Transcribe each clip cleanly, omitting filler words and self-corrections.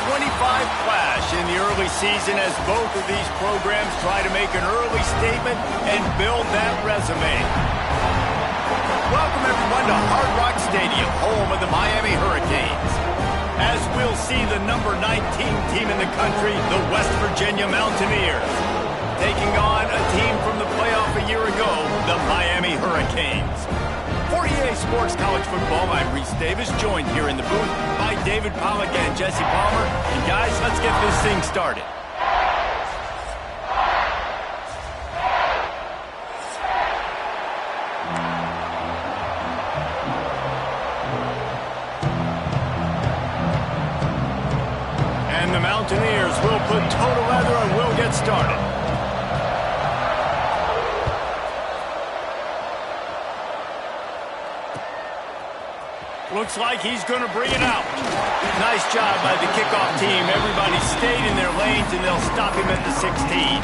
clash in the early season as both of these programs try to make an early statement and build that resume. Welcome, everyone, to Hard Rock Stadium, home of the Miami Hurricanes. As we'll see the number 19 team in the country, the West Virginia Mountaineers, taking on a team from the playoff a year ago, the Miami Hurricanes. For EA Sports College Football, I'm Reese Davis, joined here in the booth by David Pollack and Jesse Palmer. And guys, let's get this thing started. And the Mountaineers will put total leather and we'll get started. Looks like he's going to bring it out. Nice job by the kickoff team. Everybody stayed in their lanes, and they'll stop him at the 16.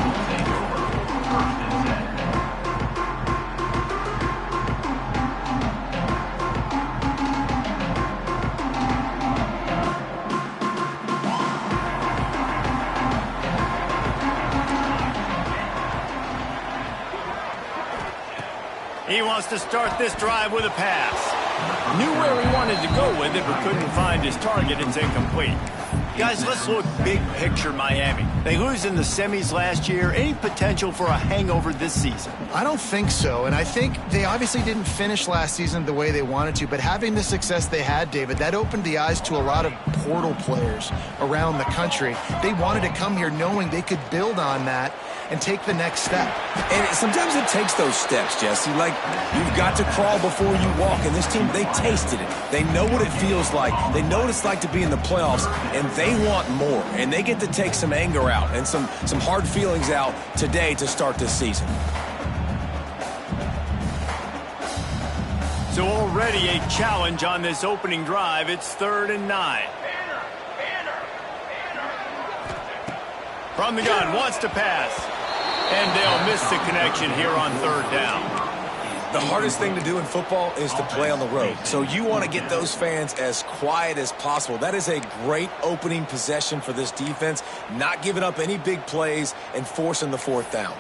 He wants to start this drive with a pass. Knew where he wanted to go with it, but couldn't find his target. It's incomplete. Guys, let's look big picture Miami. They lose in the semis last year. Any potential for a hangover this season? I don't think so, and I think they obviously didn't finish last season the way they wanted to, but having the success they had, David, that opened the eyes to a lot of portal players around the country. They wanted to come here knowing they could build on that and take the next step. And sometimes it takes those steps, Jesse. Like, you've got to crawl before you walk. And this team, they tasted it. They know what it feels like. They know what it's like to be in the playoffs, and they want more. And they get to take some anger out and some hard feelings out today to start this season. So already a challenge on this opening drive. It's 3rd and 9. From the gun, wants to pass. And they'll miss the connection here on 3rd down. The hardest thing to do in football is to play on the road. So you want to get those fans as quiet as possible. That is a great opening possession for this defense, not giving up any big plays and forcing the 4th down.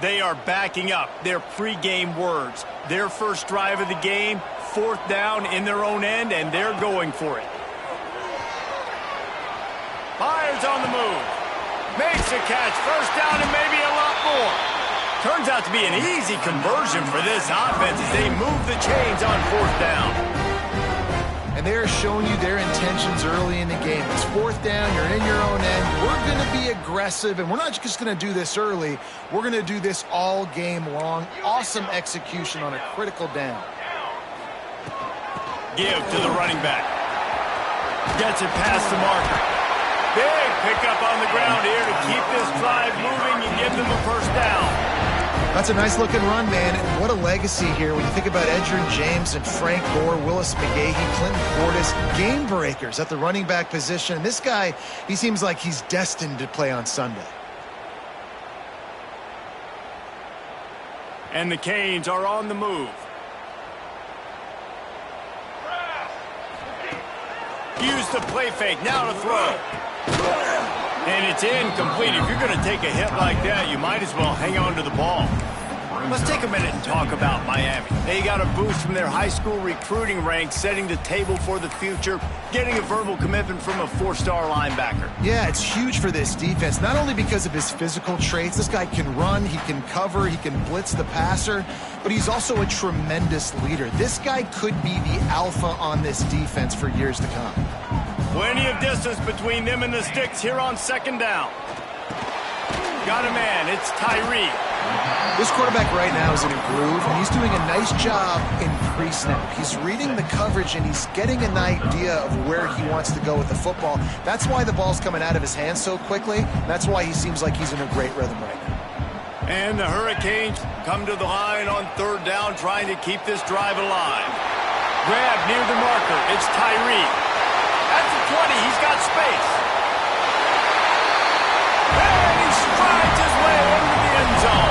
They are backing up their pregame words. Their first drive of the game, 4th down in their own end, and they're going for it. Fires on the move. Makes a catch. 1st down and maybe a lot more. Turns out to be an easy conversion for this offense as they move the chains on 4th down. And they're showing you their intentions early in the game. It's 4th down, you're in your own end. We're going to be aggressive, and we're not just going to do this early. We're going to do this all game long. Awesome execution on a critical down. Give to the running back. Gets it past the marker. Big pickup on the ground here to keep this drive moving and give them a 1st down. That's a nice-looking run, man. And what a legacy here when you think about Edgerrin James and Frank Gore, Willis McGahee, Clinton Portis, game breakers at the running back position. And this guy, he seems like he's destined to play on Sunday. And the Canes are on the move. Use the play fake, now to throw. And it's incomplete. If you're going to take a hit like that, you might as well hang on to the ball. Let's take a minute and talk about Miami. They got a boost from their high school recruiting ranks, setting the table for the future, getting a verbal commitment from a 4-star linebacker. Yeah, it's huge for this defense, not only because of his physical traits. This guy can run, he can cover, he can blitz the passer, but he's also a tremendous leader. This guy could be the alpha on this defense for years to come. Plenty of distance between them and the sticks here on 2nd down. Got a man, it's Tyree. This quarterback right now is in a groove, and he's doing a nice job in pre-snap. He's reading the coverage, and he's getting an idea of where he wants to go with the football. That's why the ball's coming out of his hands so quickly. That's why he seems like he's in a great rhythm right now. And the Hurricanes come to the line on 3rd down, trying to keep this drive alive. Grab near the marker. It's Tyree. At the 20, he's got space. And he strides his way into the end zone.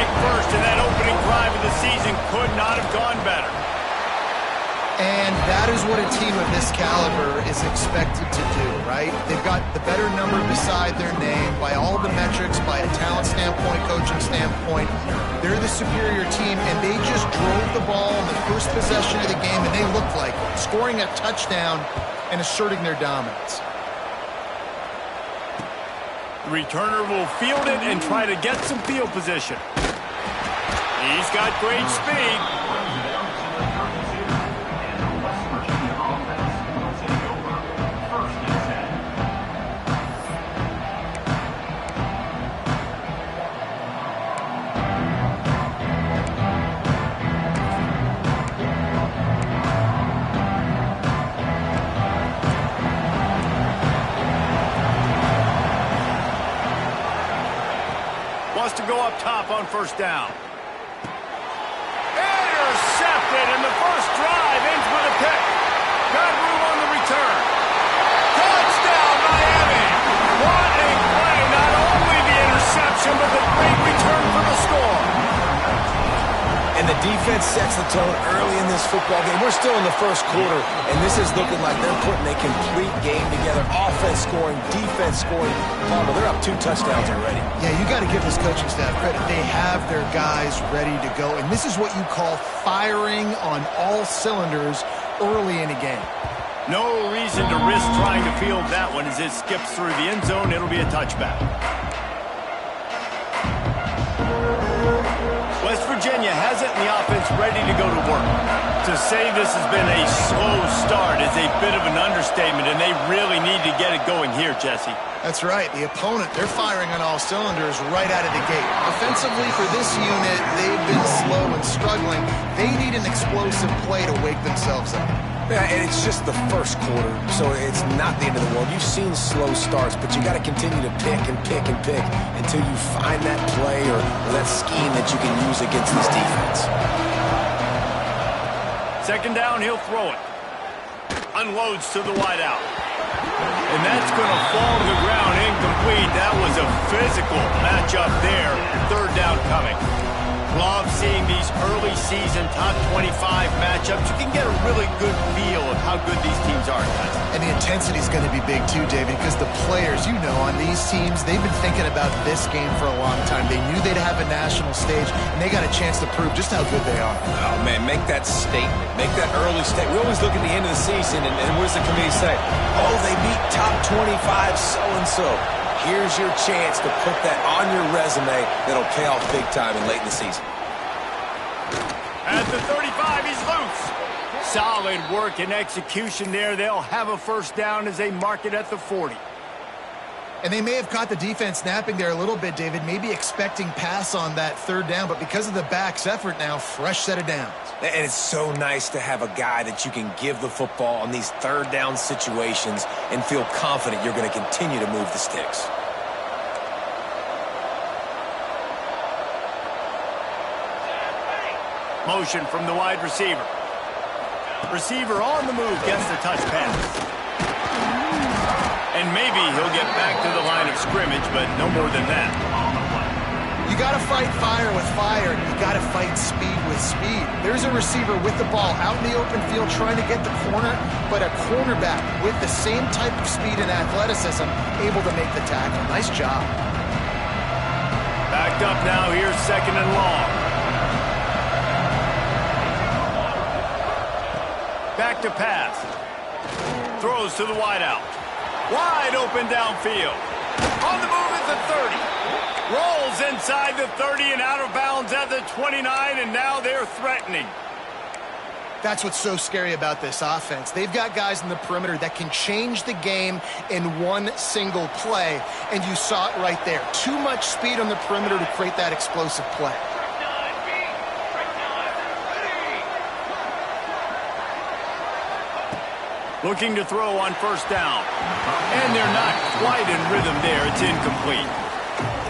strike first, and that opening drive of the season could not have gone better. And that is what a team of this caliber is expected to do, right? They've got the better number beside their name by all the metrics, by a talent standpoint, coaching standpoint. They're the superior team, and they just drove the ball in the first possession of the game, and they looked like scoring a touchdown and asserting their dominance. The returner will field it and try to get some field position. He's got great speed. Wants to go up top on first down. Intercepted, and the first drive ends with a pick. Got room on the return. Touchdown, Miami! What a play! Not only the interception, but the great return for the score. And the defense sets the tone early in this football game. We're still in the first quarter, and this is looking like they're putting a complete game together. Offense scoring, defense scoring. Palmer, they're up 2 touchdowns already. Yeah, you got to give this coaching staff credit. They have their guys ready to go, and this is what you call firing on all cylinders early in a game. No reason to risk trying to field that one as it skips through the end zone. It'll be a touchback. West Virginia has it, and the offense ready to go to work. To say this has been a slow start is a bit of an understatement, and they really need to get it going here, Jesse. That's right. The opponent, they're firing on all cylinders right out of the gate. Offensively, for this unit, they've been slow and struggling. They need an explosive play to wake themselves up. Yeah, and it's just the first quarter, so it's not the end of the world. You've seen slow starts, but you got to continue to pick and pick and pick until you find that play or that scheme that you can use against this defense. Second down, he'll throw it. Unloads to the wideout. And that's going to fall to the ground incomplete. That was a physical matchup there. Third down coming. Love seeing these early season top 25 matchups. You can get a really good feel of how good these teams are, guys. And the intensity is going to be big too, David, because the players, you know, on these teams, they've been thinking about this game for a long time. They knew they'd have a national stage, and they got a chance to prove just how good they are. Oh, man, make that statement. Make that early statement. We always look at the end of the season, and what does the committee say? Oh, they beat top 25 so-and-so. Here's your chance to put that on your resume that'll pay off big time and late in the season. At the 35, he's loose. Solid work and execution there. They'll have a first down as they mark it at the 40. And they may have caught the defense napping there a little bit, David, maybe expecting pass on that third down, but because of the back's effort now, fresh set of downs. And it's so nice to have a guy that you can give the football on these third down situations and feel confident you're going to continue to move the sticks. Motion from the wide receiver. Receiver on the move gets the touch pass. And maybe he'll get back to the line of scrimmage, but no more than that. You got to fight fire with fire. You got to fight speed with speed. There's a receiver with the ball out in the open field trying to get the corner, but a cornerback with the same type of speed and athleticism able to make the tackle. Nice job. Backed up now. Here's second and long. Back to pass. Throws to the wideout. Wide open downfield. On the move at the 30. Rolls inside the 30 and out of bounds at the 29, and now they're threatening. That's what's so scary about this offense. They've got guys in the perimeter that can change the game in one single play, and you saw it right there. Too much speed on the perimeter to create that explosive play. Looking to throw on first down. And they're not quite in rhythm there. It's incomplete.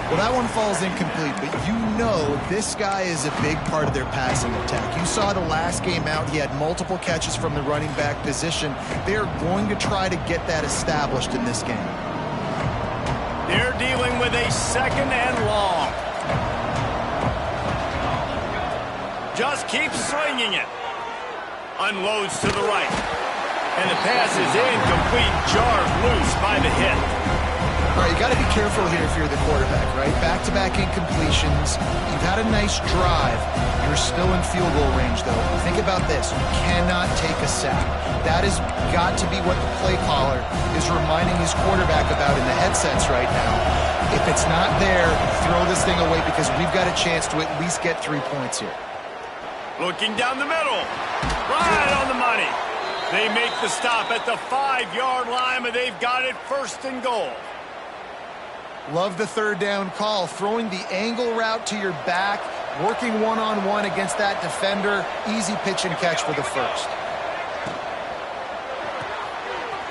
Well, that one falls incomplete, but you know this guy is a big part of their passing attack. You saw the last game out. He had multiple catches from the running back position. They're going to try to get that established in this game. They're dealing with a second and long. Just keeps slinging it. Unloads to the right. And the pass is incomplete, jarred loose by the hit. All right, you got to be careful here if you're the quarterback, right? Back-to-back incompletions. You've had a nice drive. You're still in field goal range, though. Think about this. You cannot take a sack. That has got to be what the play caller is reminding his quarterback about in the headsets right now. If it's not there, throw this thing away because we've got a chance to at least get 3 points here. Looking down the middle. Right on the money. They make the stop at the 5-yard line, and they've got it 1st and goal. Love the 3rd down call. Throwing the angle route to your back, working one-on-one against that defender. Easy pitch and catch for the 1st.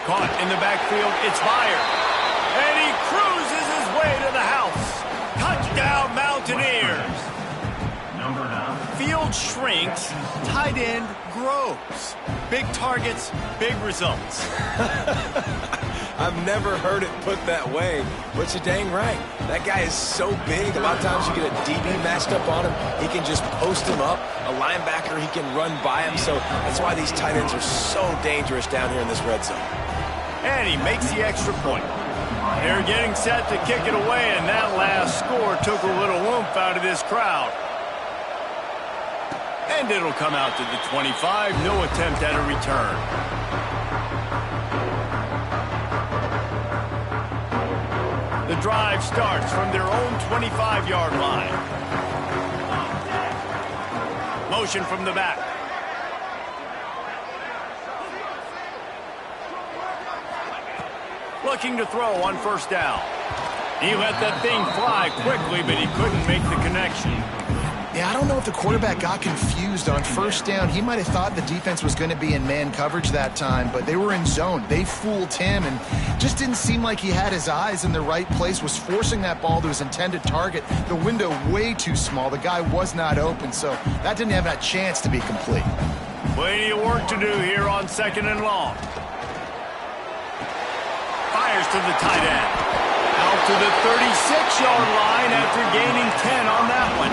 Caught in the backfield, it's Byard. And he cruises his way to the house. Touchdown, Mountaineers. Field shrinks, tight end grows. Big targets, big results. I've never heard it put that way, but you're dang right. That guy is so big. A lot of times you get a DB matched up on him. He can just post him up. A linebacker, he can run by him. So that's why these tight ends are so dangerous down here in this red zone. And he makes the extra point. They're getting set to kick it away, and that last score took a little oomph out of this crowd. And it'll come out to the 25. No attempt at a return. The drive starts from their own 25-yard line. Motion from the back. Looking to throw on 1st down. He let that thing fly quickly, but he couldn't make the connection. Yeah, I don't know if the quarterback got confused on 1st down. He might have thought the defense was going to be in man coverage that time, but they were in zone. They fooled him and just didn't seem like he had his eyes in the right place, was forcing that ball to his intended target. The window way too small. The guy was not open, so that didn't have that chance to be complete. Plenty of work to do here on 2nd and long. Fires to the tight end. Out to the 36-yard line after gaining 10 on that one.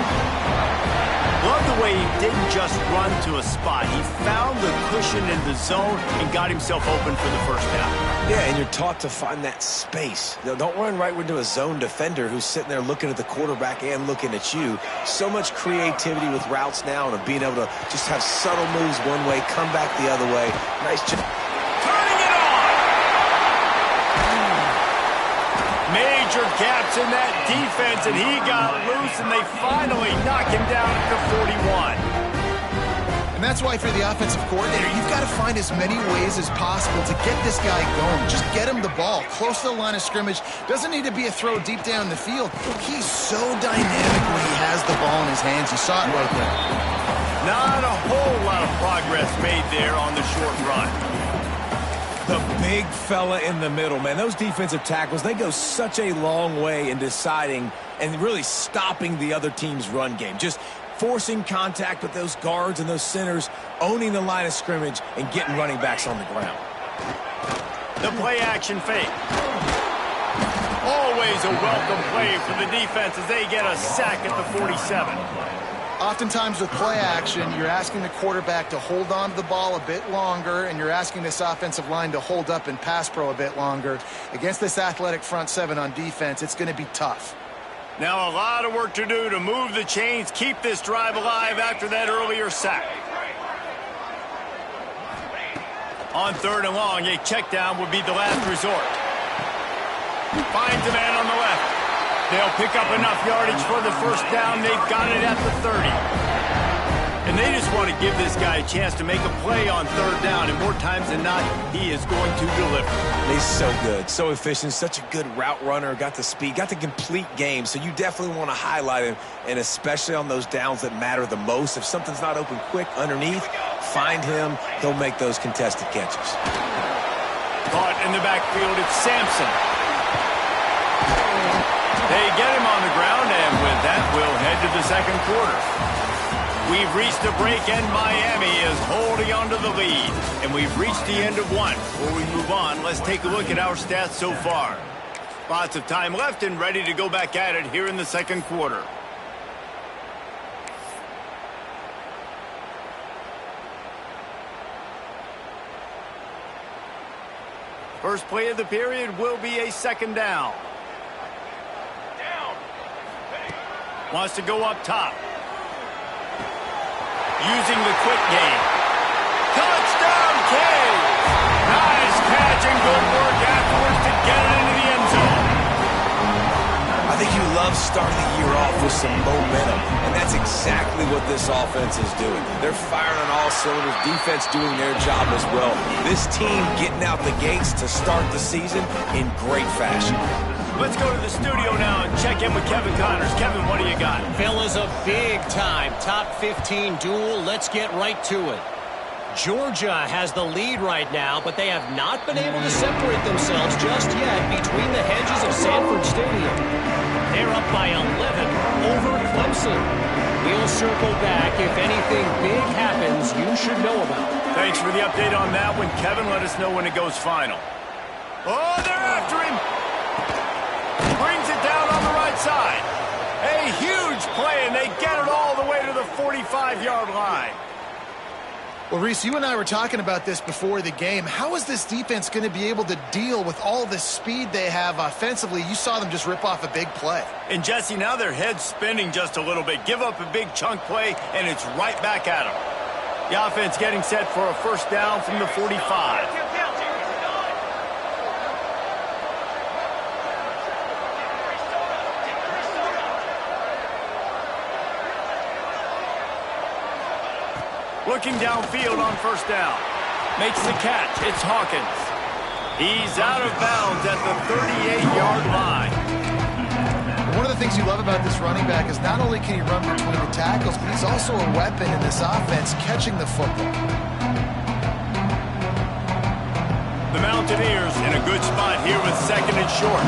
Love the way he didn't just run to a spot. He found the cushion in the zone and got himself open for the 1st down. Yeah, and you're taught to find that space. Don't run right into a zone defender who's sitting there looking at the quarterback and looking at you. So much creativity with routes now and being able to just have subtle moves one way, come back the other way. Nice job. Turning it on! Major gaps in that defense, and he got loose, and they finally knock him down at the 41. And that's why for the offensive coordinator, you've got to find as many ways as possible to get this guy going. Just get him the ball close to the line of scrimmage. Doesn't need to be a throw deep down the field. He's so dynamic when he has the ball in his hands. You saw it right there. Not a whole lot of progress made there on the short run. The big fella in the middle, man. Those defensive tackles, they go such a long way in deciding and really stopping the other team's run game. Just forcing contact with those guards and those centers, owning the line of scrimmage, and getting running backs on the ground. The play-action fake. Always a welcome play for the defense as they get a sack at the 47. Oftentimes with play action, you're asking the quarterback to hold on to the ball a bit longer, and you're asking this offensive line to hold up and pass pro a bit longer. Against this athletic front 7 on defense, it's going to be tough. Now a lot of work to do to move the chains, keep this drive alive after that earlier sack. On 3rd and long, a check down would be the last resort. Finds a man on the left. They'll pick up enough yardage for the 1st down. They've got it at the 30. And they just want to give this guy a chance to make a play on 3rd down. And more times than not, he is going to deliver. He's so good, so efficient, such a good route runner, got the speed, got the complete game. So you definitely want to highlight him, and especially on those downs that matter the most. If something's not open quick underneath, find him. He'll make those contested catches. Caught in the backfield, it's Sampson. They get him on the ground, and with that, we'll head to the 2nd quarter. We've reached the break, and Miami is holding on to the lead. And we've reached the end of one. Before we move on, let's take a look at our stats so far. Lots of time left and ready to go back at it here in the 2nd quarter. First play of the period will be a second down. Wants to go up top. Using the quick game. Touchdown, Cade! Nice catch and good work afterwards to get it into the end zone. I think you love starting the year off with some momentum, and that's exactly what this offense is doing. They're firing on all cylinders, defense doing their job as well. This team getting out the gates to start the season in great fashion. Let's go to the studio now and check in with Kevin Connors. Kevin, what do you got? Fellas, a big-time top 15 duel. Let's get right to it. Georgia has the lead right now, but they have not been able to separate themselves just yet between the hedges of Sanford Stadium. They're up by 11 over Clemson. We'll circle back if anything big happens you should know about. Thanks for the update on that one, Kevin. Let us know when it goes final. Oh, they're after him. Brings it down on the right side. A huge play, and they get it all the way to the 45-yard line. Well, Reese, you and I were talking about this before the game. How is this defense going to be able to deal with all the speed they have offensively? You saw them just rip off a big play. And, Jesse, now their head's spinning just a little bit. Give up a big chunk play, and it's right back at them. The offense getting set for a first down from the 45. Looking downfield on first down. Makes the catch. It's Hawkins. He's out of bounds at the 38-yard line. One of the things you love about this running back is not only can he run between the tackles, but he's also a weapon in this offense catching the football. The Mountaineers in a good spot here with second and short.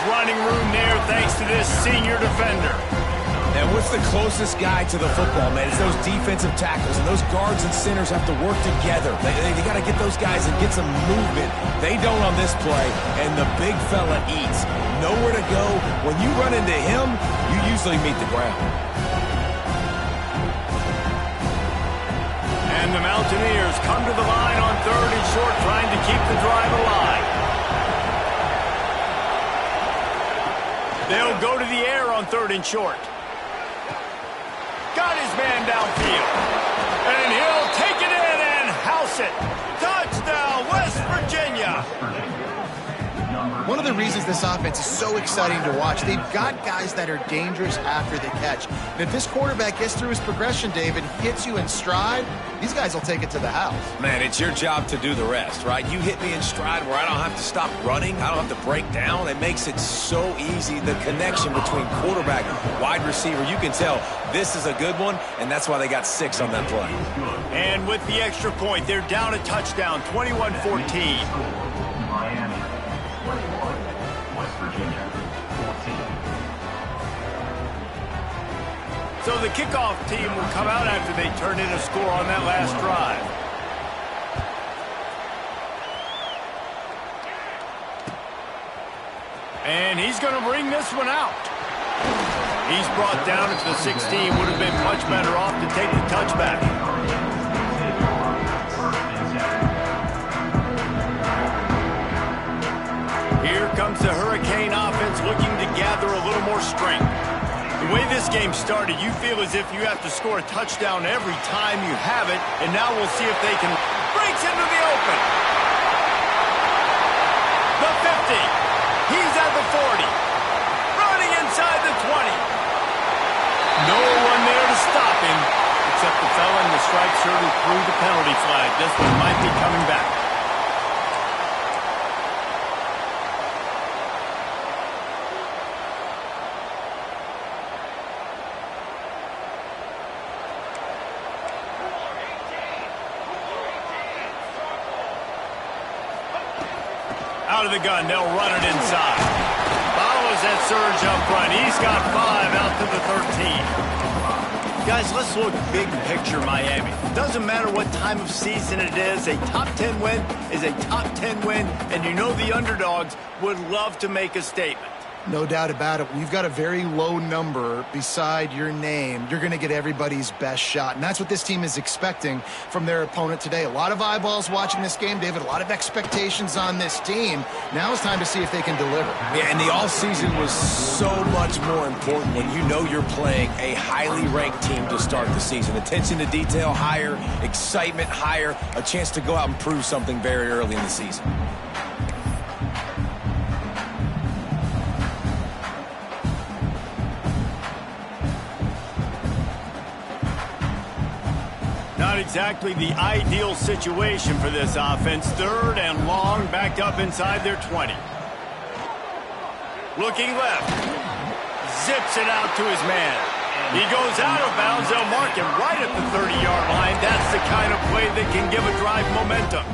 Running room there thanks to this senior defender. And what's the closest guy to the football, man? It's those defensive tackles, and those guards and centers have to work together. They got to get those guys and get some movement. They don't on this play, and the big fella eats. Nowhere to go. When you run into him, you usually meet the ground. And the Mountaineers come to the line on third and short, trying to keep the drive alive. They'll go to the air on third and short. Got his man downfield. And he'll take it in and house it. Touchdown, West Virginia. One of the reasons this offense is so exciting to watch, they've got guys that are dangerous after the catch. And if this quarterback gets through his progression, David, hits you in stride, these guys will take it to the house. Man, it's your job to do the rest, right? You hit me in stride where I don't have to stop running. I don't have to break down. It makes it so easy. The connection between quarterback, wide receiver, you can tell this is a good one, and that's why they got 6 on that play. And with the extra point, they're down a touchdown, 21-14. So the kickoff team will come out after they turn in a score on that last drive. And he's going to bring this one out. He's brought down at the 16. Would have been much better off to take the touchback. Here comes the Hurricane offense looking to gather a little more strength. The way this game started, you feel as if you have to score a touchdown every time you have it, and now we'll see if they can breaks into the open. The 50. He's at the 40. Running inside the 20. No one there to stop him, except the fella in the striped shirt who threw the penalty flag. This one might be coming back. Out of the gun, they'll run it inside. Follows that surge up front. He's got 5 out to the 13. Guys, let's look big picture Miami. Doesn't matter what time of season it is, a top 10 win is a top 10 win, and you know the underdogs would love to make a statement. No doubt about it. When you've got a very low number beside your name, you're going to get everybody's best shot. And that's what this team is expecting from their opponent today. A lot of eyeballs watching this game, David. A lot of expectations on this team. Now it's time to see if they can deliver. Yeah, and the offseason was so much more important when you know you're playing a highly ranked team to start the season. Attention to detail higher, excitement higher, a chance to go out and prove something very early in the season. Not exactly the ideal situation for this offense. 3rd and long, backed up inside their 20. Looking left. Zips it out to his man. He goes out of bounds. They'll mark him right at the 30-yard line. That's the kind of play that can give a drive momentum.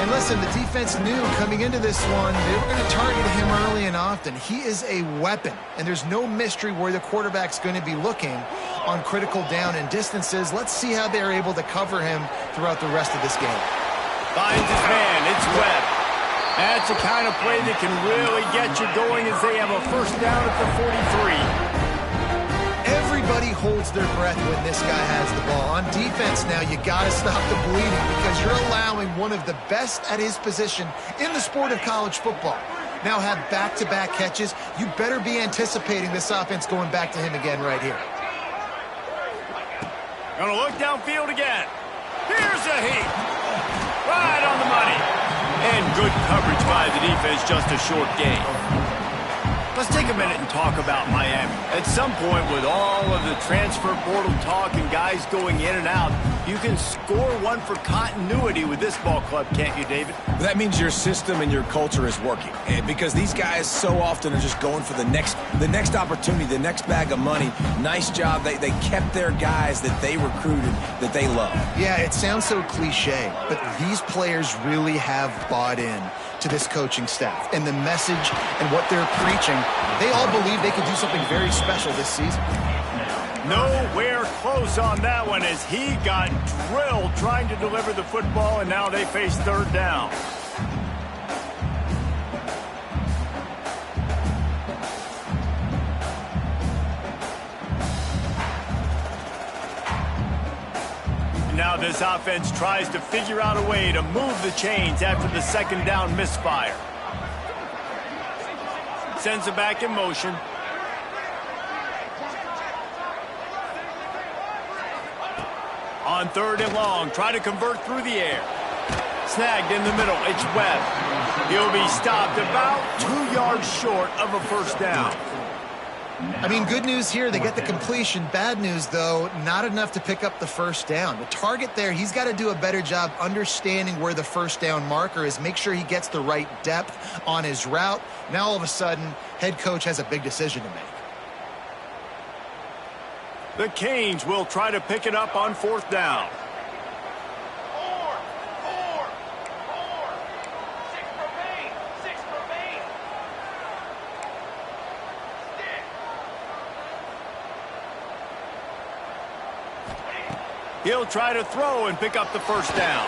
And listen, the defense knew coming into this one, they were going to target him early and often. He is a weapon, and there's no mystery where the quarterback's going to be looking on critical down and distances. Let's see how they're able to cover him throughout the rest of this game. Finds his man. It's Webb. That's the kind of play that can really get you going as they have a first down at the 43. Everybody holds their breath when this guy has the ball. On defense now, you got to stop the bleeding because you're allowing one of the best at his position in the sport of college football. Now have back-to-back catches. You better be anticipating this offense going back to him again right here. Gonna look downfield again. Here's a heat. Right on the money. And good coverage by the defense, just a short gain. Let's take a minute and talk about Miami. At some point, with all of the transfer portal talk and guys going in and out, you can score one for continuity with this ball club, can't you, David? That means your system and your culture is working. And because these guys so often are just going for the next opportunity, the next bag of money. Nice job. They kept their guys that they recruited, that they love. Yeah, it sounds so cliche, but these players really have bought in to this coaching staff and the message and what they're preaching. They all believe they can do something very special this season. Nowhere close on that one as he got drilled trying to deliver the football, and now they face 3rd down. Now this offense tries to figure out a way to move the chains after the 2nd down misfire. Sends it back in motion. On 3rd and long, try to convert through the air. Snagged in the middle, it's Webb. He'll be stopped about 2 yards short of a first down. I mean, good news here, they get the completion. Bad news, though, not enough to pick up the first down. The target there, he's got to do a better job understanding where the first down marker is, make sure he gets the right depth on his route. Now, all of a sudden, head coach has a big decision to make. The Canes will try to pick it up on 4th down. He'll try to throw and pick up the first down.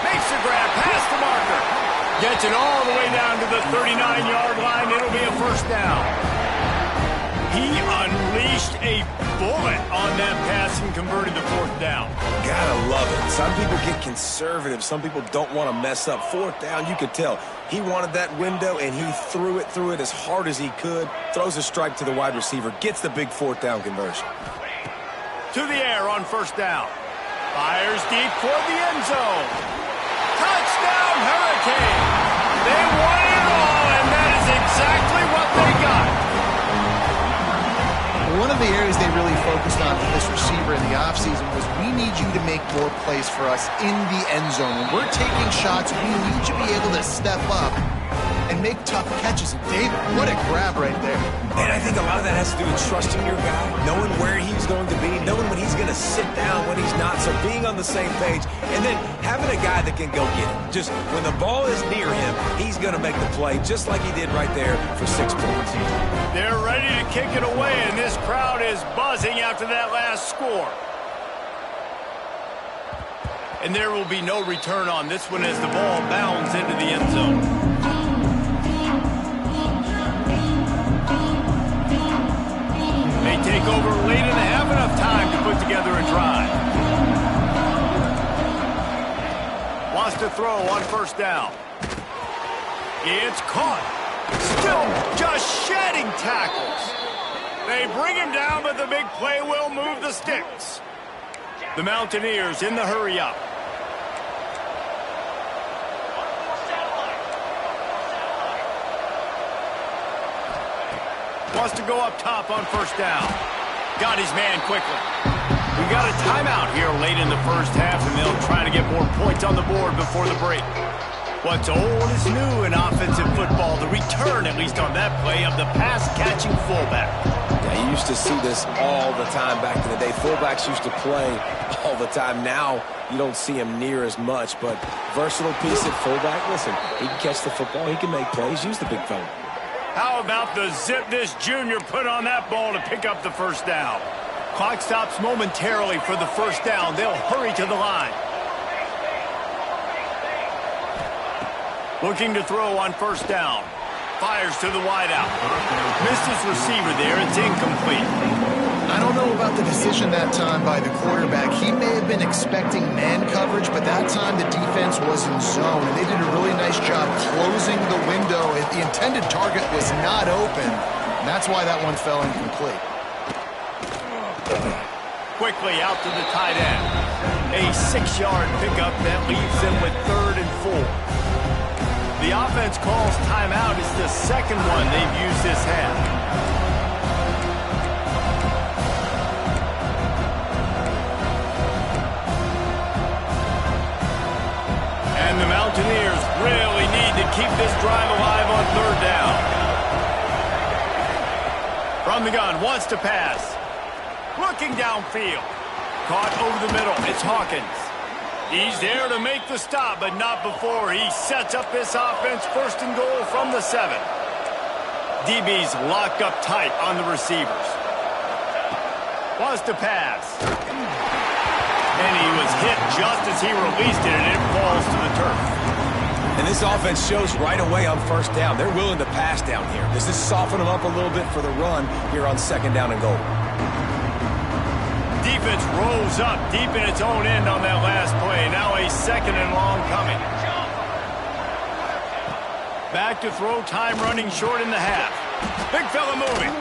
Makes the grab past the marker. Gets it all the way down to the 39-yard line. It'll be a first down. He unleashed a bullet on that pass and converted the 4th down. Gotta love it. Some people get conservative. Some people don't want to mess up. 4th down, you could tell. He wanted that window, and he threw it as hard as he could. Throws a strike to the wide receiver. Gets the big 4th down conversion. To the air on first down. Fires deep toward the end zone. Touchdown, Hurricane. They won it all, and that is exactly what they got. One of the areas they really focused on for this receiver in the offseason was we need you to make more plays for us in the end zone. When we're taking shots, we need you to be able to step up and make tough catches. And David, what a grab right there. And I think a lot of that has to do with trusting your guy, knowing where he's going to be, knowing when he's going to sit down, when he's not, so being on the same page, and then having a guy that can go get it. Just when the ball is near him, he's going to make the play, just like he did right there for 6 points. They're ready to kick it away, and this crowd is buzzing after that last score. And there will be no return on this one as the ball bounds into the end zone. together a drive. Wants to throw on first down. It's caught. Still just shedding tackles. They bring him down, but the big play will move the sticks. The Mountaineers in the hurry up. Wants to go up top on first down. Got his man quickly. We got a timeout here late in the first half, and they'll try to get more points on the board before the break. What's old is new in offensive football. The return, at least on that play, of the pass-catching fullback. Yeah, you used to see this all the time back in the day. Fullbacks used to play all the time. Now you don't see him near as much, but versatile piece at fullback. Listen, he can catch the football. He can make plays. Use the big fella. How about the zip this junior put on that ball to pick up the first down? Clock stops momentarily for the first down. They'll hurry to the line. Looking to throw on first down. Fires to the wideout. Missed his receiver there. It's incomplete. I don't know about the decision that time by the quarterback. He may have been expecting man coverage, but that time the defense was in zone, and they did a really nice job closing the window. The intended target was not open, and that's why that one fell incomplete. Quickly out to the tight end. A 6-yard pickup that leaves them with 3rd and 4. The offense calls timeout. It's the second one they've used this half. And the Mountaineers really need to keep this drive alive on 3rd down. From the gun, wants to pass. Looking downfield. Caught over the middle. It's Hawkins. He's there to make the stop, but not before he sets up this offense 1st and goal from the 7. DB's locked up tight on the receivers. Wants to pass. And he was hit just as he released it, and it falls to the turf. And this offense shows right away on first down. They're willing to pass down here. Does this soften them up a little bit for the run here on 2nd down and goal? Defense rolls up deep in its own end on that last play. Now a 2nd and long coming. Back to throw, time running short in the half. Big fella moving.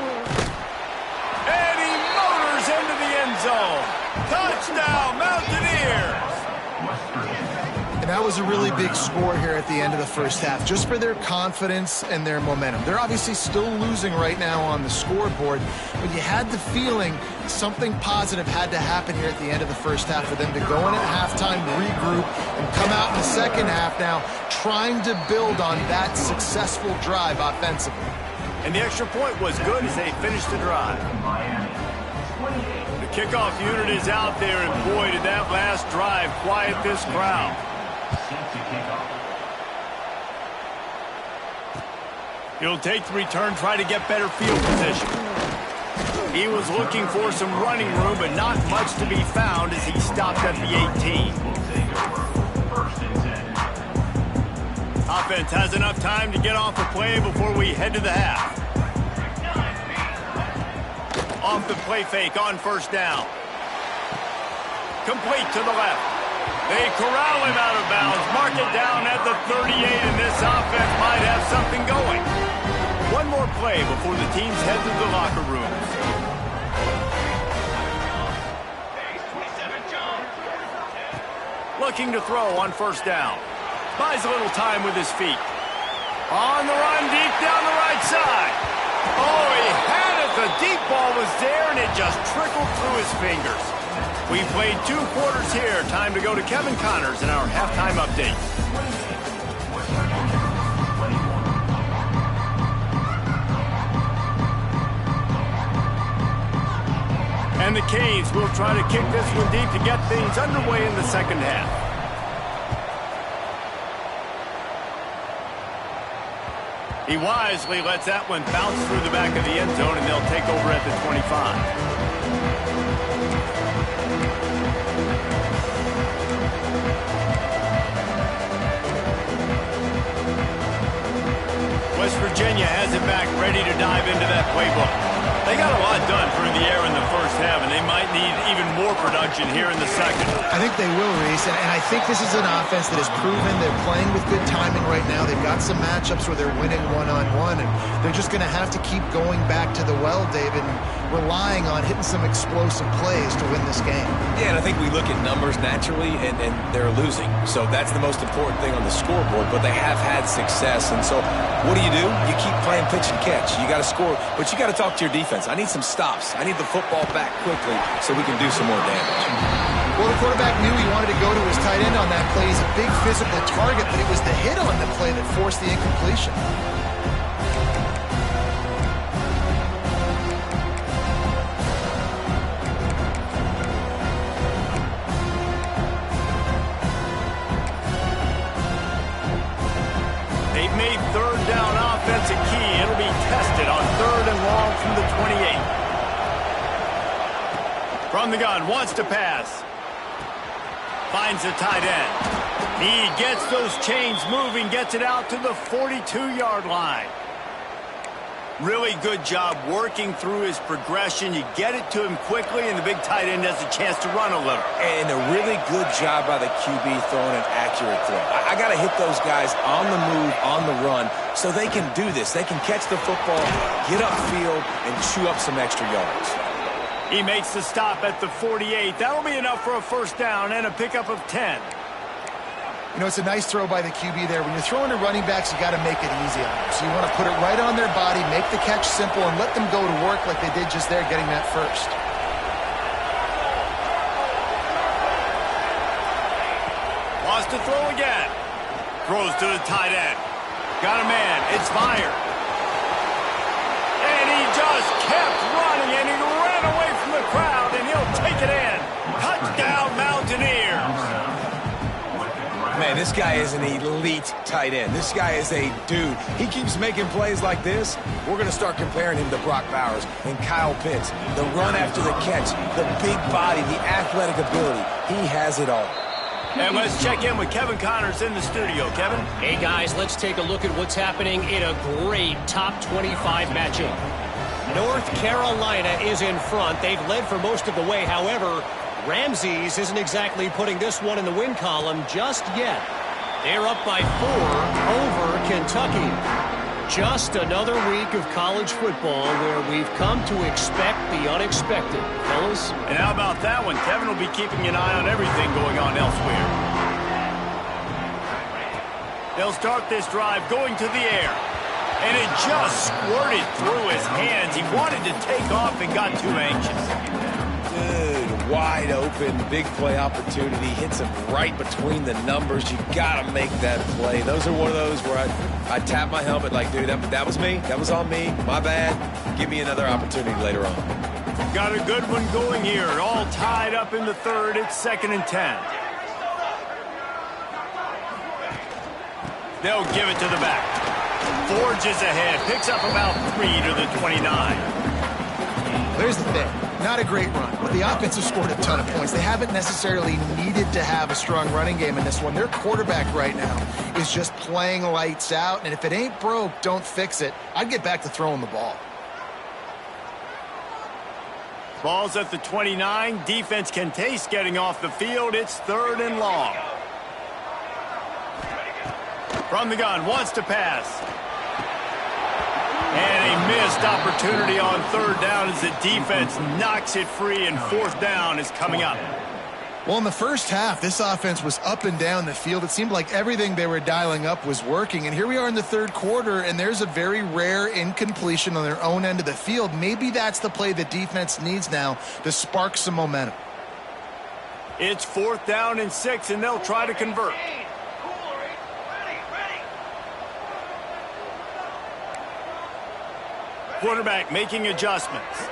And he motors into the end zone. Touchdown, Mountaineers! And that was a really big score here at the end of the first half, just for their confidence and their momentum. They're obviously still losing right now on the scoreboard, but you had the feeling something positive had to happen here at the end of the first half for them to go in at halftime, regroup, and come out in the second half now trying to build on that successful drive offensively. And the extra point was good as they finished the drive. The kickoff unit is out there, and boy, did that last drive quiet this crowd. He'll take the return, try to get better field position. He was looking for some running room, but not much to be found as he stopped at the 18. Offense has enough time to get off the play before we head to the half. Off the play fake on first down. Complete to the left. They corral him out of bounds, mark it down at the 38, and this offense might have something going. One more play before the teams head to the locker rooms. Looking to throw on first down. Buys a little time with his feet. On the run, deep down the right side. Oh, he had it. The deep ball was there, and it just trickled through his fingers. We played 2 quarters here. Time to go to Kevin Connors in our halftime update. And the Canes will try to kick this one deep to get things underway in the second half. He wisely lets that one bounce through the back of the end zone, and they'll take over at the 25. West Virginia has it back, ready to dive into that playbook. They got a lot done through the air in the first half, and they might need even more production here in the second. I think they will, Reese, and I think this is an offense that has proven they're playing with good timing right now. They've got some matchups where they're winning one-on-one, and they're just going to have to keep going back to the well, David, and relying on hitting some explosive plays to win this game. Yeah, and I think we look at numbers naturally, and they're losing. So that's the most important thing on the scoreboard, but they have had success. And so what do? You keep playing pitch and catch. You got to score, but you got to talk to your defense. I need some stops. I need the football back quickly so we can do some more damage. Well, the quarterback knew he wanted to go to his tight end on that play. He's a big physical target, but it was the hit on the play that forced the incompletion. They've made third down offense a key. It'll be tested on 3rd and long from the 28. From the gun, wants to pass. Finds the tight end. He gets those chains moving, gets it out to the 42-yard line. Really good job working through his progression. You get it to him quickly, and the big tight end has a chance to run a little. And a really good job by the QB throwing an accurate throw. I got to hit those guys on the move, on the run, so they can do this. They can catch the football, get upfield, and chew up some extra yards. He makes the stop at the 48. That'll be enough for a first down and a pickup of 10. You know, it's a nice throw by the QB there. When you're throwing to running backs, you got to make it easy on them. So you want to put it right on their body, make the catch simple, and let them go to work like they did just there, getting that first. Wants to throw again. Throws to the tight end. Got a man. It's fired. And he just kept running, and he ran away from the crowd, and he'll take it in. Touchdown, Mountaineers. Man, this guy is an elite tight end. This guy is a dude. He keeps making plays like this. We're going to start comparing him to Brock Bowers and Kyle Pitts. The run after the catch, the big body, the athletic ability. He has it all. And let's check in with Kevin Connors in the studio. Kevin? Hey, guys, let's take a look at what's happening in a great top 25 matchup. North Carolina is in front. They've led for most of the way. However, Ramses isn't exactly putting this one in the win column just yet. They're up by 4 over Kentucky. Just another week of college football where we've come to expect the unexpected. Fellas? And how about that one? Kevin will be keeping an eye on everything going on elsewhere. They'll start this drive going to the air. And it just squirted through his hands. He wanted to take off and got too anxious. Dude, wide open, big play opportunity. Hits him right between the numbers. You got to make that play. Those are one of those where I tap my helmet like, dude, that was me. That was on me. My bad. Give me another opportunity later on. Got a good one going here. All tied up in the third. It's 2nd and 10. They'll give it to the back. Forges ahead. Picks up about 3 to the 29. There's the thing. Not a great run, but the offense has scored a ton of points. They haven't necessarily needed to have a strong running game in this one. Their quarterback right now is just playing lights out, and if it ain't broke, don't fix it. I'd get back to throwing the ball. Ball's at the 29. Defense can taste getting off the field. It's 3rd and long. From the gun, wants to pass. And a missed opportunity on 3rd down as the defense knocks it free, and 4th down is coming up. Well, in the first half, this offense was up and down the field. It seemed like everything they were dialing up was working. And here we are in the 3rd quarter, and there's a very rare incompletion on their own end of the field. Maybe that's the play the defense needs now to spark some momentum. It's 4th down and 6, and they'll try to convert. Quarterback making adjustments.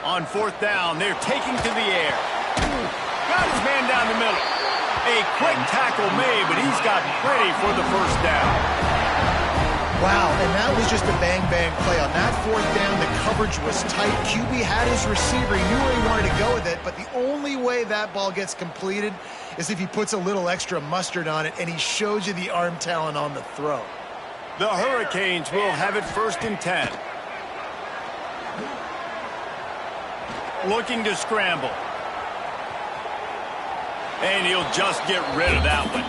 On 4th down, they're taking to the air. Got his man down the middle. A quick tackle made, but he's got plenty for the first down. Wow, and that was just a bang-bang play. On that 4th down, the coverage was tight. QB had his receiver. He knew where he wanted to go with it, but the only way that ball gets completed is if he puts a little extra mustard on it, and he shows you the arm talent on the throw. The Hurricanes will have it 1st and 10. Looking to scramble. And he'll just get rid of that one.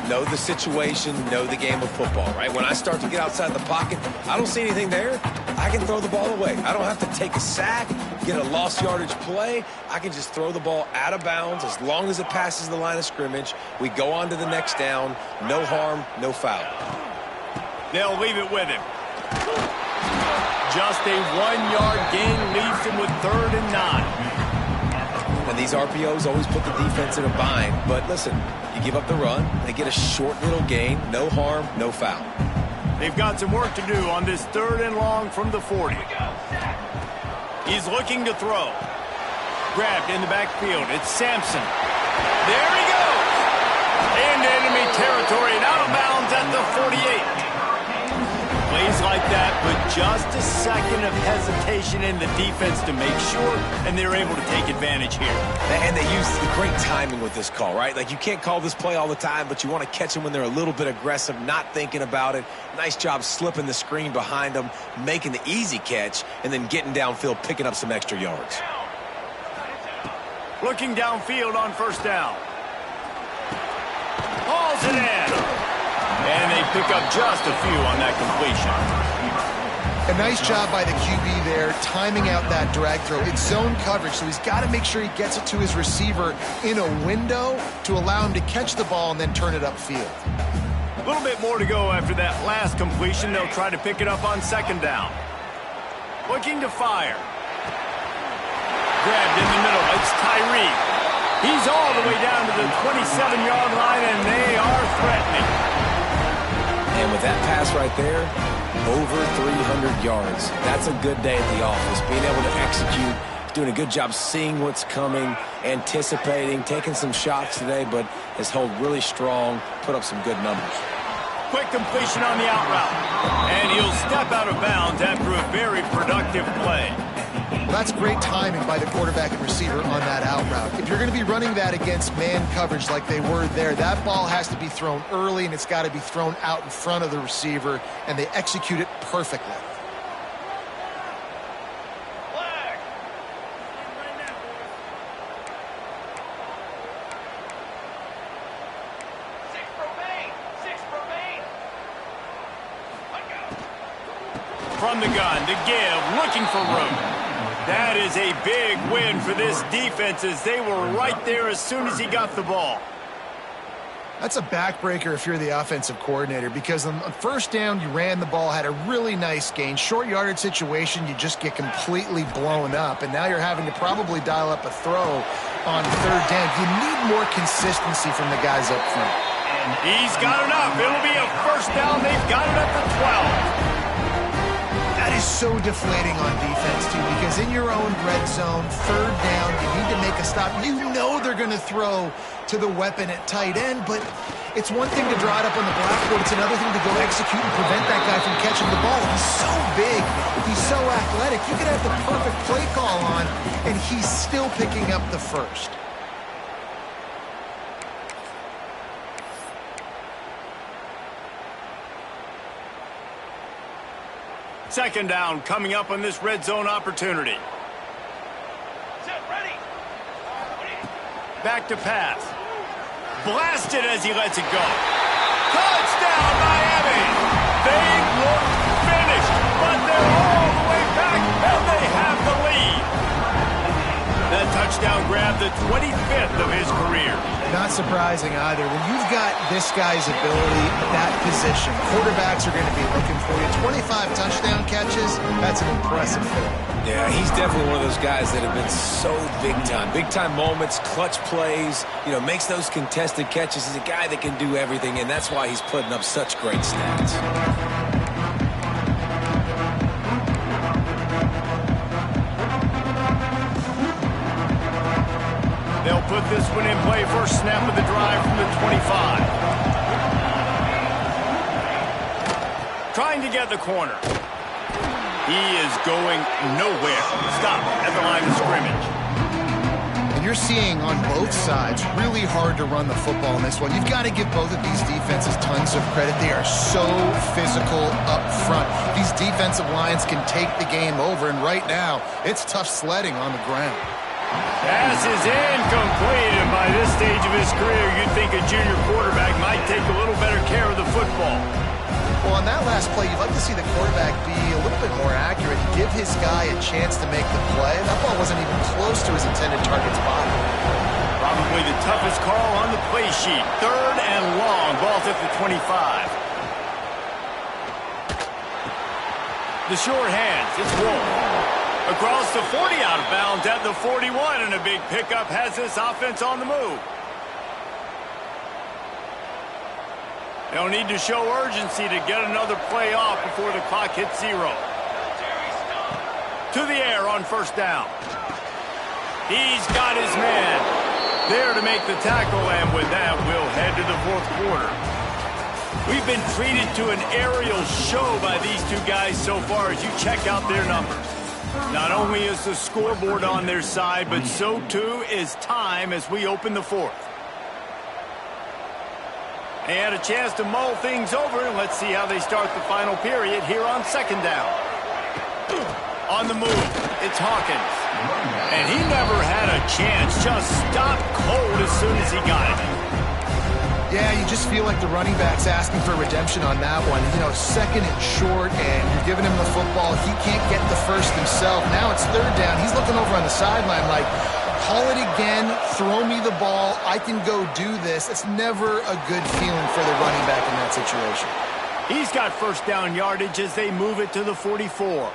Know the situation, know the game of football, right? When I start to get outside the pocket, I don't see anything there, I can throw the ball away. I don't have to take a sack, get a lost yardage play. I can just throw the ball out of bounds as long as it passes the line of scrimmage. We go on to the next down. No harm, no foul. They'll leave it with him. Just a 1-yard gain leaves him with 3rd and 9. And these RPOs always put the defense in a bind. But listen, you give up the run, they get a short little gain, no harm, no foul. They've got some work to do on this 3rd and long from the 40. He's looking to throw. Grabbed in the backfield. It's Sampson. There he goes. Into enemy territory and out of bounds at the 48. Plays like that, but just a second of hesitation in the defense to make sure, and they're able to take advantage here. And they use great timing with this call, right? Like, you can't call this play all the time, but you want to catch them when they're a little bit aggressive, not thinking about it. Nice job slipping the screen behind them, making the easy catch, and then getting downfield, picking up some extra yards. Looking downfield on 1st down. Hauls it in. And they pick up just a few on that completion. A nice job by the QB there, timing out that drag throw. It's zone coverage, so he's got to make sure he gets it to his receiver in a window to allow him to catch the ball and then turn it upfield. A little bit more to go after that last completion. They'll try to pick it up on 2nd down. Looking to fire. Grabbed in the middle. It's Tyree. He's all the way down to the 27-yard line, and they are threatening. And with that pass right there, over 300 yards. That's a good day at the office. Being able to execute, doing a good job seeing what's coming, anticipating, taking some shots today, but has held really strong, put up some good numbers. Quick completion on the out route. And he'll step out of bounds after a very productive play. Well, that's great timing by the quarterback and receiver on that out route. If you're going to be running that against man coverage like they were there, that ball has to be thrown early, and it's got to be thrown out in front of the receiver, and they execute it perfectly. From the gun, the give, looking for room. That is a big win for this defense as they were right there as soon as he got the ball. That's a backbreaker if you're the offensive coordinator, because on 1st down, you ran the ball, had a really nice gain. Short yardage situation, you just get completely blown up, and now you're having to probably dial up a throw on 3rd down. You need more consistency from the guys up front. He's got enough. It'll be a 1st down. They've got it at the 12. That is so deflating on defense, too, because in your own red zone, 3rd down, you need to make a stop. You know they're going to throw to the weapon at tight end, but it's one thing to draw it up on the blackboard. It's another thing to go execute and prevent that guy from catching the ball. He's so big. He's so athletic. You could have the perfect play call on, and he's still picking up the 1st. Second down coming up on this red zone opportunity. Back to pass. Blasted as he lets it go. Touchdown, Miami! They look finished, but they're all the way back, and they have the lead. That touchdown grabbed the 25th of his career. Not surprising either. When you've got this guy's ability at that position, quarterbacks are going to be looking for you. 25 touchdown catches, that's an impressive feat. Yeah, he's definitely one of those guys that have been so big time. Big time moments, clutch plays, makes those contested catches. He's a guy that can do everything, and that's why he's putting up such great stats. They'll put this one in play. First snap of the drive from the 25. Trying to get the corner. He is going nowhere. Stop at the line of scrimmage. And you're seeing on both sides really hard to run the football in this one. You've got to give both of these defenses tons of credit. They are so physical up front. These defensive lines can take the game over, and right now, it's tough sledding on the ground. Pass is incomplete, and by this stage of his career, you'd think a junior quarterback might take a little better care of the football. Well, on that last play, you'd like to see the quarterback be a little bit more accurate, give his guy a chance to make the play. That ball wasn't even close to his intended target's body. Probably the toughest call on the play sheet. 3rd and long. Ball's at the 25. The short hands. It's Wolf. Across the 40, out of bounds at the 41, and a big pickup has this offense on the move. They'll need to show urgency to get another play off before the clock hits 0. To the air on 1st down. He's got his man there to make the tackle, and with that, we'll head to the 4th quarter. We've been treated to an aerial show by these two guys so far as you check out their numbers. Not only is the scoreboard on their side, but so too is time as we open the 4th. They had a chance to mull things over, and let's see how they start the final period here on 2nd down. On the move, it's Hawkins. And he never had a chance, just stopped cold as soon as he got it. Yeah, you just feel like the running back's asking for redemption on that one. You know, 2nd and short, and you're giving him the football. He can't get the first himself. Now it's 3rd down. He's looking over on the sideline like, call it again, throw me the ball, I can go do this. It's never a good feeling for the running back in that situation. He's got 1st down yardage as they move it to the 44.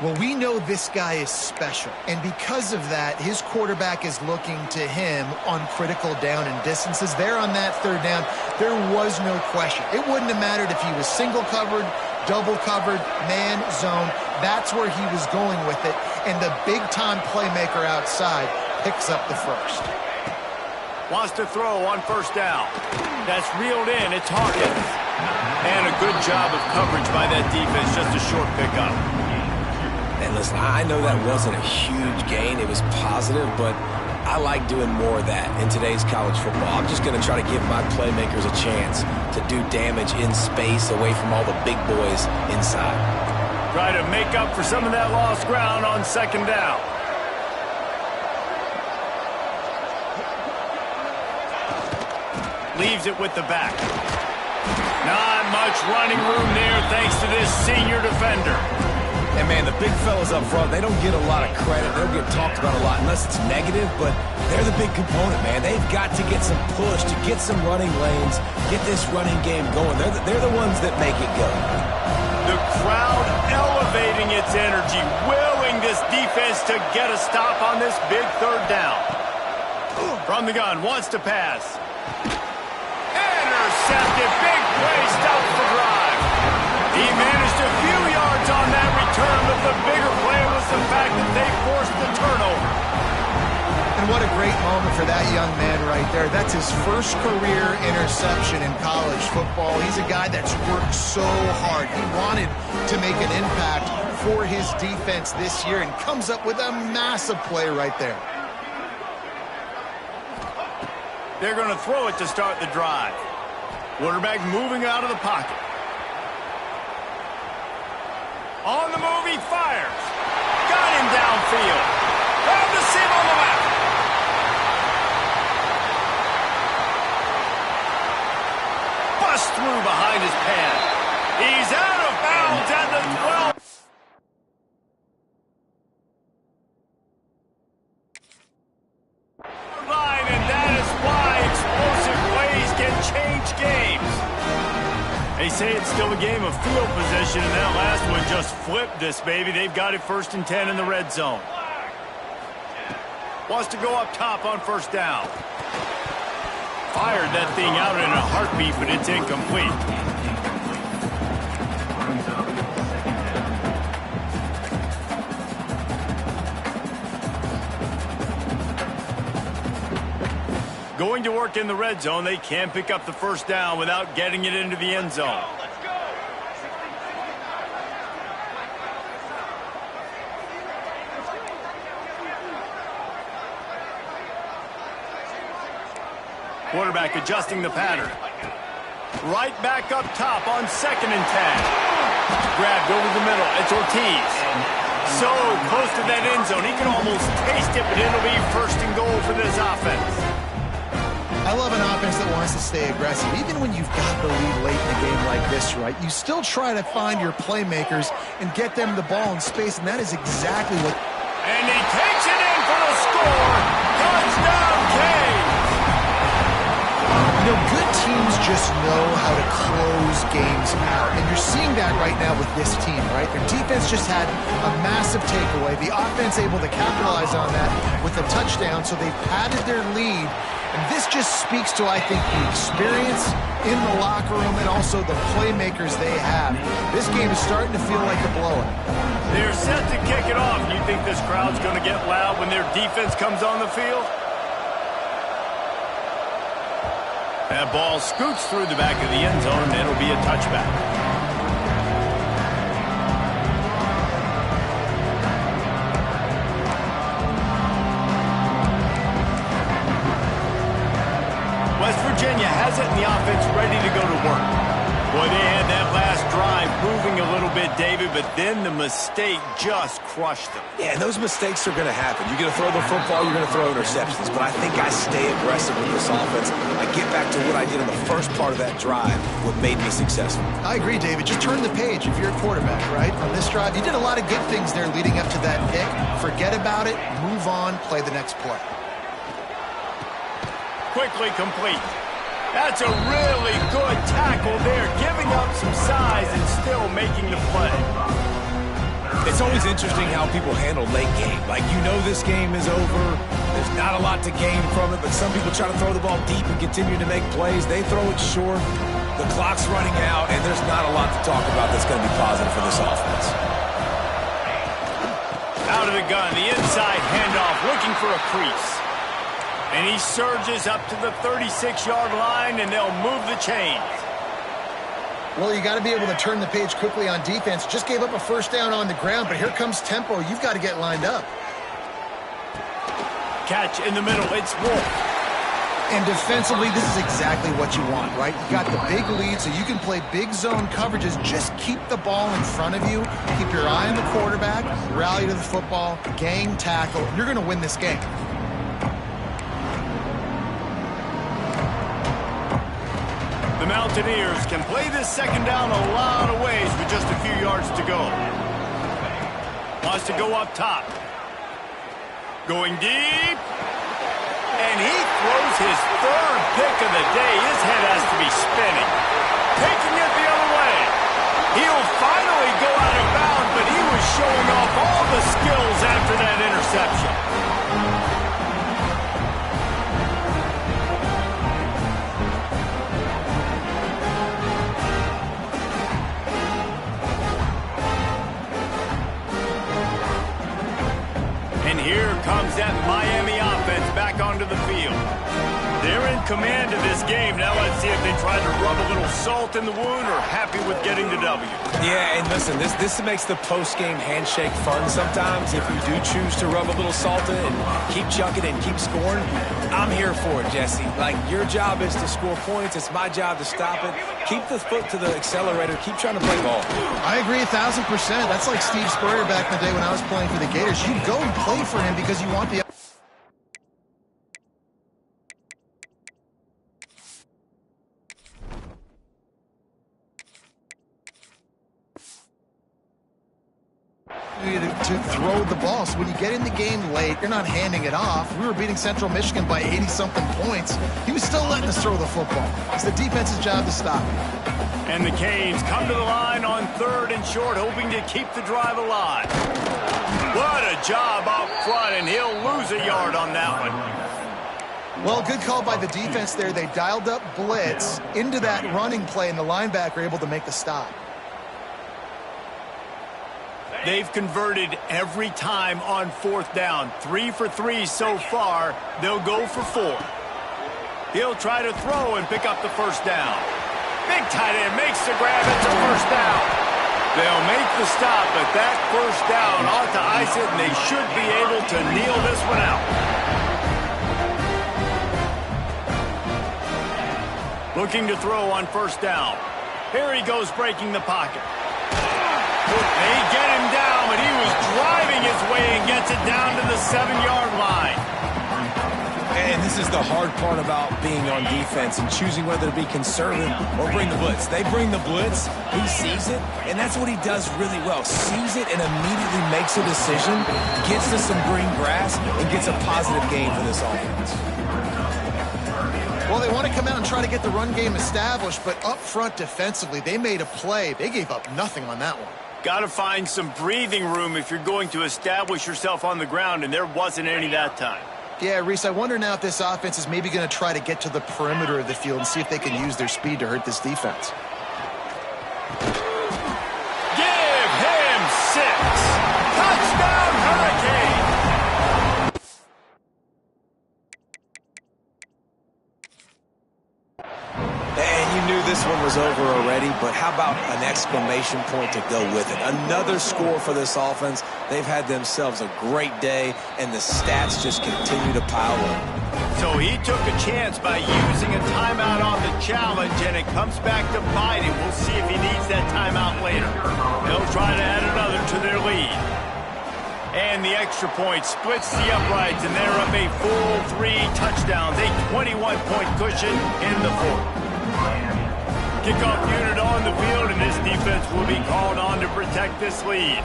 Well, we know this guy is special, and because of that, his quarterback is looking to him on critical down and distances. There on that 3rd down, there was no question. It wouldn't have mattered if he was single covered, double covered, man, zone. That's where he was going with it, and the big-time playmaker outside picks up the first. Wants to throw on 1st down. That's reeled in. It's Hawkins. And a good job of coverage by that defense, just a short pickup. And listen, I know that wasn't a huge gain. It was positive, but I like doing more of that in today's college football. I'm just going to try to give my playmakers a chance to do damage in space away from all the big boys inside. Try to make up for some of that lost ground on 2nd down. Leaves it with the back. Not much running room there thanks to this senior defender. And, man, the big fellas up front, they don't get a lot of credit. They don't get talked about a lot unless it's negative, but they're the big component, man. They've got to get some push, to get some running lanes, get this running game going. They're the ones that make it go. The crowd elevating its energy, willing this defense to get a stop on this big 3rd down. From the gun, wants to pass. Intercepted, big play, stopped the drive. He managed a few yards on that return, but the bigger play was the fact that they forced the turnover. And what a great moment for that young man right there. That's his first career interception in college football. He's a guy that's worked so hard. He wanted to make an impact for his defense this year and comes up with a massive play right there. They're going to throw it to start the drive. Quarterback moving out of the pocket. On the move, he fires. Got him downfield. Found the seam on the left. Bust through behind his pad. He's out of bounds at the 12. Line, and that is why explosive plays can change games. They say it's still a game of field position, and that last one just flipped this baby. They've got it 1st and 10 in the red zone. Wants to go up top on 1st down. Fired that thing out in a heartbeat, but it's incomplete. Going to work in the red zone, they can't pick up the 1st down without getting it into the end zone. Quarterback adjusting the pattern. Right back up top on 2nd and 10. Grabbed over the middle. It's Ortiz. So close to that end zone. He can almost taste it, but it'll be 1st and goal for this offense. I love an offense that wants to stay aggressive. Even when you've got the lead late in a game like this, right, you still try to find your playmakers and get them the ball in space, and that is exactly what... And he takes it in for the score. Touchdown, Canes. You know, good teams just know how to close games out, and you're seeing that right now with this team, right? Their defense just had a massive takeaway. The offense able to capitalize on that with a touchdown, so they've padded their lead. And this just speaks to, I think, the experience in the locker room and also the playmakers they have. This game is starting to feel like a blowout. They're set to kick it off. You think this crowd's going to get loud when their defense comes on the field? That ball scoots through the back of the end zone, and it'll be a touchback. West Virginia has it, and the offense ready to go to work. Boy, they had that last drive moving a little bit, David, but then the mistake just crushed them. Yeah, and those mistakes are going to happen. You're going to throw the football, you're going to throw interceptions. But I think I stay aggressive with this offense. I get back to what I did in the first part of that drive, what made me successful. I agree, David. Just turn the page if you're a quarterback, right? On this drive, you did a lot of good things there leading up to that pick. Forget about it, move on, play the next play. Quickly complete. That's a really good tackle there, giving up some size and still making the play. It's always interesting how people handle late game. Like, you know this game is over. There's not a lot to gain from it, but some people try to throw the ball deep and continue to make plays. They throw it short. The clock's running out, and there's not a lot to talk about that's going to be positive for this offense. Out of the gun, the inside handoff, looking for a crease. And he surges up to the 36-yard line, and they'll move the chains. Well, you got to be able to turn the page quickly on defense. Just gave up a first down on the ground, but here comes tempo. You've got to get lined up. Catch in the middle. It's Wolf. And defensively, this is exactly what you want, right? You got the big lead, so you can play big zone coverages. Just keep the ball in front of you. Keep your eye on the quarterback. Rally to the football. Gang tackle. You're going to win this game. The Mountaineers can play this second down a lot of ways with just a few yards to go. Wants to go up top. Going deep. And he throws his 3rd pick of the day. His head has to be spinning. Taking it the other way. He'll finally go out of bounds, but he was showing off all the skills after that interception. Here comes that Miami offense back onto the field. They're in command of this game. Now let's see if they try to rub a little salt in the wound or happy with getting the W. Yeah, and listen, this makes the post-game handshake fun sometimes. If you do choose to rub a little salt in and keep chucking and keep scoring, I'm here for it, Jesse. Like, your job is to score points. It's my job to stop it. Keep the foot to the accelerator. Keep trying to play ball. I agree 1,000%. That's like Steve Spurrier back in the day when I was playing for the Gators. You go and play for him because you want the... to throw the ball. So when you get in the game late, you're not handing it off. We were beating Central Michigan by 80-something points. He was still letting us throw the football. It's the defense's job to stop it. And the Canes come to the line on 3rd and short, hoping to keep the drive alive. What a job up front, and he'll lose a yard on that one. Well, good call by the defense there. They dialed up blitz into that running play, and the linebacker able to make the stop. They've converted every time on 4th down. 3 for 3 so far. They'll go for 4. He'll try to throw and pick up the first down. Big tight end makes the grab. It's a first down. They'll make the stop, but that first down ought to ice it, and they should be able to kneel this one out. Looking to throw on first down. Here he goes breaking the pocket. They get him down, but he was driving his way and gets it down to the 7-yard line. And this is the hard part about being on defense and choosing whether to be conservative or bring the blitz. They bring the blitz, he sees it, and that's what he does really well. Sees it and immediately makes a decision, gets to some green grass, and gets a positive gain for this offense. Well, they want to come out and try to get the run game established, but up front defensively, they made a play. They gave up nothing on that one. Got to find some breathing room if you're going to establish yourself on the ground, and there wasn't any that time. Yeah, Reese, I wonder now if this offense is maybe going to try to get to the perimeter of the field and see if they can use their speed to hurt this defense. Give him 6. Touchdown, Hurricane! And you knew this one was over already, but how about an exclamation point to go with it? Another score for this offense. They've had themselves a great day, and the stats just continue to pile up. So he took a chance by using a timeout on the challenge, and it comes back to bite him. We'll see if he needs that timeout later. They'll try to add another to their lead. And the extra point splits the uprights, and they're up a full 3 touchdowns, a 21-point cushion in the fourth. Kickoff unit on the field, and this defense will be called on to protect this lead.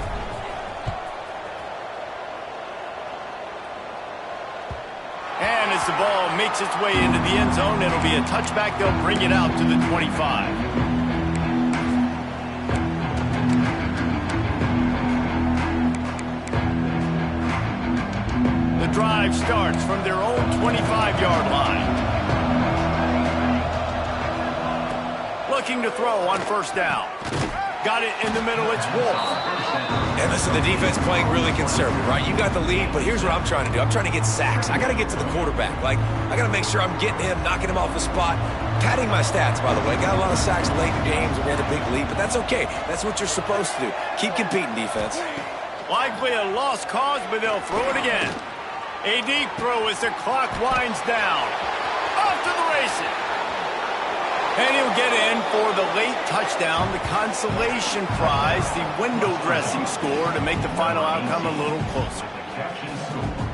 And as the ball makes its way into the end zone, it'll be a touchback. They'll bring it out to the 25. The drive starts from their own 25-yard line. Looking to throw on first down. Got it in the middle, it's Wolf. And listen, the defense playing really conservative, right? You got the lead, but here's what I'm trying to do. I'm trying to get sacks. I got to get to the quarterback. Like, I got to make sure I'm getting him, knocking him off the spot. Padding my stats, by the way. Got a lot of sacks late in games. We had a big lead, but that's okay. That's what you're supposed to do. Keep competing, defense. Likely a lost cause, but they'll throw it again. A deep throw as the clock winds down. Off to the races. And he'll get in for the late touchdown, the consolation prize, the window dressing score to make the final outcome a little closer.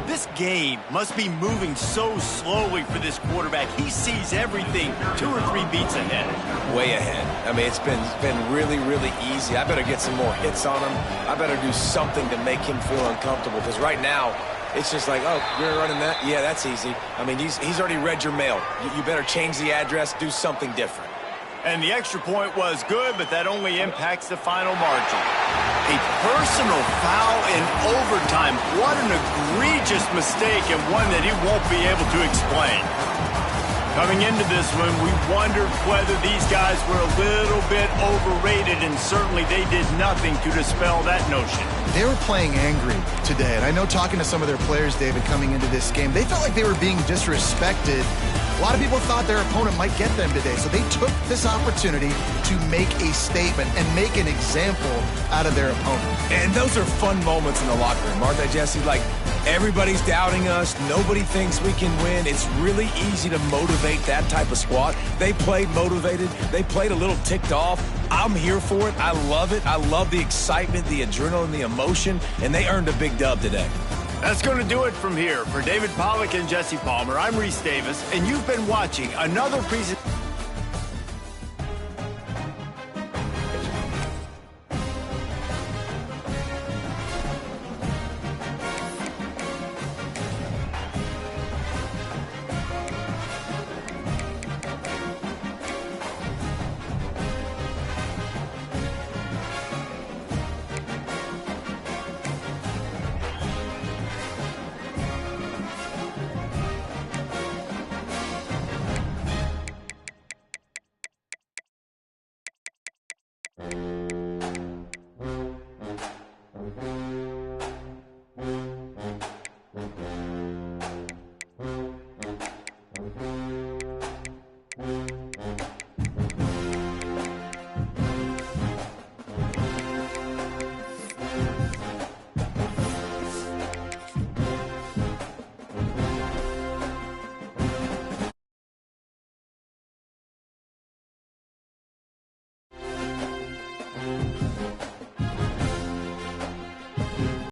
This game must be moving so slowly for this quarterback. He sees everything 2 or 3 beats ahead. Way ahead. I mean, it's been really, really easy. I better get some more hits on him. I better do something to make him feel uncomfortable, because right now, it's just like, oh, you're running that? Yeah, that's easy. I mean, he's already read your mail. You better change the address, do something different. And the extra point was good, but that only impacts the final margin. A personal foul in overtime. What an egregious mistake, and one that he won't be able to explain. Coming into this one, we wondered whether these guys were a little bit overrated, and certainly they did nothing to dispel that notion. They were playing angry today, and I know talking to some of their players, David, coming into this game, they felt like they were being disrespected. A lot of people thought their opponent might get them today, so they took this opportunity to make a statement and make an example out of their opponent. And those are fun moments in the locker room, aren't they, Jesse? Like, everybody's doubting us. Nobody thinks we can win. It's really easy to motivate that type of squad. They played motivated. They played a little ticked off. I'm here for it. I love it. I love the excitement, the adrenaline, the emotion, and they earned a big dub today. That's going to do it from here. For David Pollack and Jesse Palmer, I'm Reese Davis, and you've been watching another presentation.